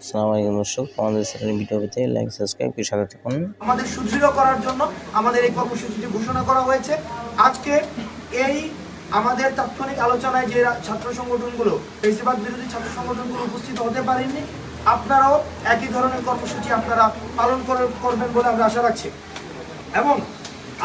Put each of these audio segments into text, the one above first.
আসসালামু আলাইকুম দর্শক, আমাদের চ্যানেলের ভিডিও পেতে লাইক সাবস্ক্রাইব করে সাথে থাকুন। আমাদের সুদৃঢ় করার জন্য আমাদের এই কর্মসূচিটি ঘোষণা করা হয়েছে। আজকে এই আমাদের তাৎক্ষণিক আলোচনায় যে ছাত্র সংগঠনগুলো, ফেসিবাদ বিরোধী ছাত্র সংগঠনগুলো উপস্থিত হতে পারেননি, আপনারাও একই ধরনের কর্মসূচি আপনারা পালন করবেন বলে আমরা আশা রাখছি। এবং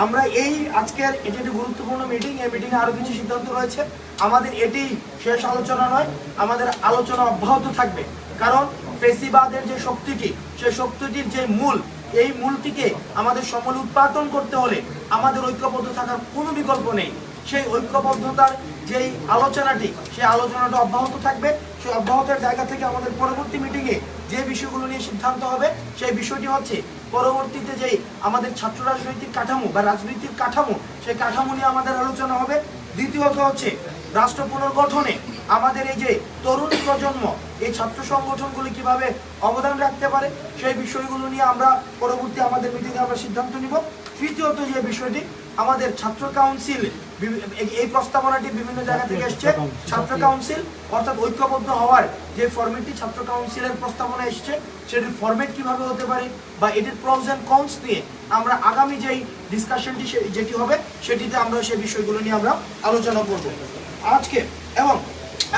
আমরা এই আজকের এটি একটি গুরুত্বপূর্ণ মিটিং, এই মিটিংয়ে আরও কিছু সিদ্ধান্ত রয়েছে। আমাদের এটি শেষ আলোচনা নয়, আমাদের আলোচনা অব্যাহত থাকবে। কারণ ফেসিবাদের যে শক্তিটি, সেই শক্তিটির যে মূল, এই মূলটিকে আমাদের সমূলে উৎপাদন করতে হলে আমাদের ঐক্যবদ্ধ থাকার কোনো বিকল্প নেই। সেই ঐক্যবদ্ধতার যেই আলোচনাটি, সেই আলোচনাটা অব্যাহত থাকবে। সেই অব্যাহতের জায়গা থেকে আমাদের পরবর্তী মিটিংয়ে যে বিষয়গুলো নিয়ে সিদ্ধান্ত হবে, সেই বিষয়টি হচ্ছে পরবর্তীতে যেই আমাদের ছাত্র রাজনৈতিক কাঠামো বা রাজনৈতিক কাঠামো, সেই কাঠামো নিয়ে আমাদের আলোচনা হবে। দ্বিতীয়ত হচ্ছে রাষ্ট্র পুনর্গঠনে আমাদের এই যে তরুণ প্রজন্ম, এই ছাত্র সংগঠনগুলি কিভাবে অবদান রাখতে পারে, সেই বিষয়গুলো নিয়ে আমরা পরবর্তী আমাদের মিটিংয়ে আমরা সিদ্ধান্ত নিব। তৃতীয়ত যে বিষয়টি, আমাদের ছাত্র কাউন্সিল, এই প্রস্তাবনাটি বিভিন্ন জায়গা থেকে এসছে। ছাত্র কাউন্সিল অর্থাৎ ঐক্যবদ্ধ হওয়ার যে ফরম্যাটটি ছাত্র কাউন্সিলের প্রস্তাবনা এসছে, সেটির ফরম্যাট কিভাবে হতে পারে বা এটির প্রোস এন্ড কনস নিয়ে আমরা আগামী যেই ডিসকাশনটি যেটি হবে, সেটিতে আমরা সেই বিষয়গুলো নিয়ে আমরা আলোচনা করব আজকে।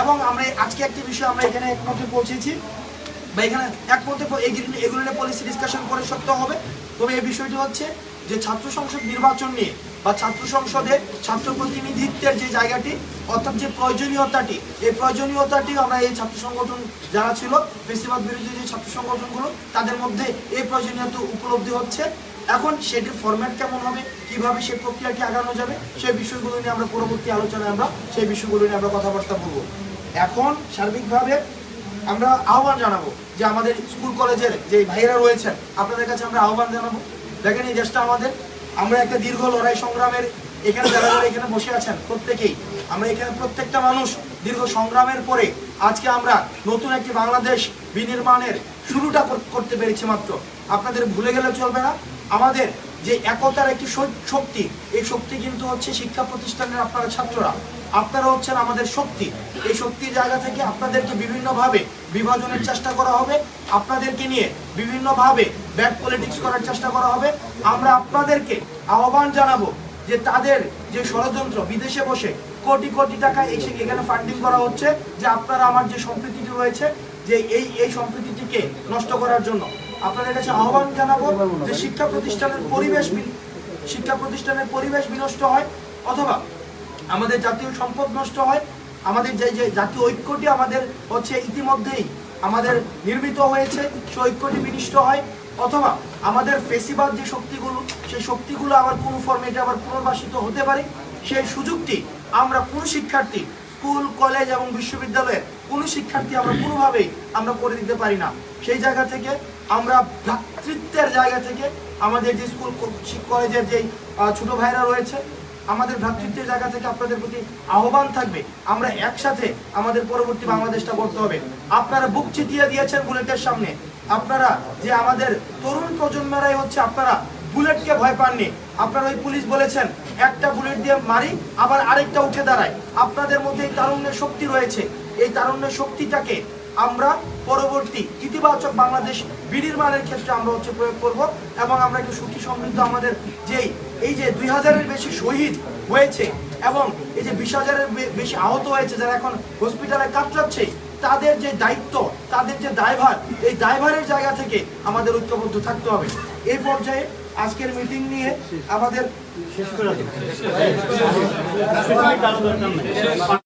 এবং আমরা আজকে একটি বিষয় আমরা এখানে একমতে পৌঁছেছি, বা এখানে একমতে এগুলো নিয়ে পলিসি ডিসকাশন করে সত্য হবে। তবে এই বিষয়টি হচ্ছে যে ছাত্র সংসদ নির্বাচন নিয়ে বা ছাত্র সংসদে ছাত্র প্রতিনিধিত্বের যে জায়গাটি, অর্থাৎ যে প্রয়োজনীয়তাটি, এই প্রয়োজনীয়তাটি আমরা এই ছাত্র সংগঠন যারা ছিল, ফেসিবাদ বিরোধী যে ছাত্র সংগঠনগুলো, তাদের মধ্যে এই প্রয়োজনীয়তা উপলব্ধি হচ্ছে। এখন সেটির ফরম্যাট কেমন হবে, কিভাবে সেই প্রক্রিয়াটি আগানো যাবে, সেই বিষয়গুলো নিয়ে আমরা পরবর্তী আলোচনায় আমরা সেই বিষয়গুলো নিয়ে আমরা কথাবার্তা বলবো। এখন সার্বিকভাবে আমরা আহ্বান জানাবো যে আমাদের স্কুল কলেজের যে ভাইয়েরা রয়েছেন, আপনাদের কাছে আমরা আহ্বান জানাবো। দেখেন, এই দেশটা আমাদের, আমরা একটা দীর্ঘ লড়াই সংগ্রামের, এখানে যারা যারা এখানে বসে আছেন প্রত্যেকেই, আমরা এখানে প্রত্যেকটা মানুষ দীর্ঘ সংগ্রামের পরে আজকে আমরা নতুন একটি বাংলাদেশ বিনির্মাণের শুরুটা করতে পেরেছি মাত্র। আপনাদের ভুলে গেলে চলবে না, আমাদের যে একতার একটি শক্তি, এই শক্তি কিন্তু হচ্ছে শিক্ষা প্রতিষ্ঠানের আপনারা ছাত্ররা, আপনারা হচ্ছেন আমাদের শক্তি। এই শক্তির জায়গা থেকে আপনাদেরকে বিভিন্নভাবে বিভাজনের চেষ্টা করা হবে, আপনাদেরকে নিয়ে বিভিন্নভাবে ব্যাড পলিটিক্স করার চেষ্টা করা হবে। আমরা আপনাদেরকে আহ্বান জানাবো যে তাদের যে ষড়যন্ত্র, বিদেশে বসে কোটি কোটি টাকা এখানে ফান্ডিং করা হচ্ছে, যে আপনারা আমার যে সম্প্রীতিটি রয়েছে, যে এই সম্প্রীতিটিকে নষ্ট করার জন্য আপনাদের কাছে আহ্বান জানাবো যে শিক্ষা প্রতিষ্ঠানের পরিবেশ বিনষ্ট হয়, অথবা আমাদের জাতীয় সম্পদ নষ্ট হয়, আমাদের যে জাতীয় ঐক্যটি আমাদের হচ্ছে ইতিমধ্যেই আমাদের নির্মিত হয়েছে, সেই ঐক্যটি বিনষ্ট হয়, অথবা আমাদের ফেসিবাদ যে শক্তিগুলো, সেই শক্তিগুলো আবার কোনো ফর্মেটে আবার পুনর্বাসিত হতে পারে, সেই সুযোগটি আমরা কোনো শিক্ষার্থী, স্কুল কলেজ এবং বিশ্ববিদ্যালয়ের কোনো শিক্ষার্থী আমরা কোনোভাবেই আমরা করে দিতে পারি না। সেই জায়গা থেকে আমরা ভ্রাতৃত্বের জায়গা থেকে আমাদের যে স্কুল কলেজের যেই ছোট ভাইরা রয়েছে, আমাদের ভ্রাতৃত্বের জায়গা থেকে আপনাদের প্রতি আহ্বান থাকবে, আমরা একসাথে আমাদের পরবর্তী বাংলাদেশটা করতে হবে। আপনারা বুক চিতিয়ে দিয়েছেন বুলেটের সামনে, আপনারা যে আমাদের তরুণ প্রজন্মেরাই হচ্ছে, আপনারা বুলেটকে ভয় পাননি। আপনারা ওই পুলিশ বলেছেন একটা বুলেট দিয়ে মারি, আবার আরেকটা উঠে দাঁড়ায়। আপনাদের মধ্যে এই তারুণ্যের শক্তি রয়েছে, এই তারুণ্যের শক্তিটাকে আমরা পরবর্তী ইতিবাচক বাংলাদেশ বিনির্মাণের ক্ষেত্রে আমরা হচ্ছে প্রয়োগ করব। এবং আমরা একটু সুখী সমৃদ্ধ, আমাদের এই যে 2000-এর বেশি শহীদ হয়েছে এবং এই যে 20,000-এর বেশি আহত হয়েছে, যারা এখন হসপিটালে কাতরাচ্ছে, তাদের যে দায়িত্ব, তাদের যে দায়ভার, এই দায়ভারের জায়গা থেকে আমাদের ঐক্যবদ্ধ থাকতে হবে। এই পর্যায়ে আজকের মিটিং নিয়ে আমাদের শেষ করে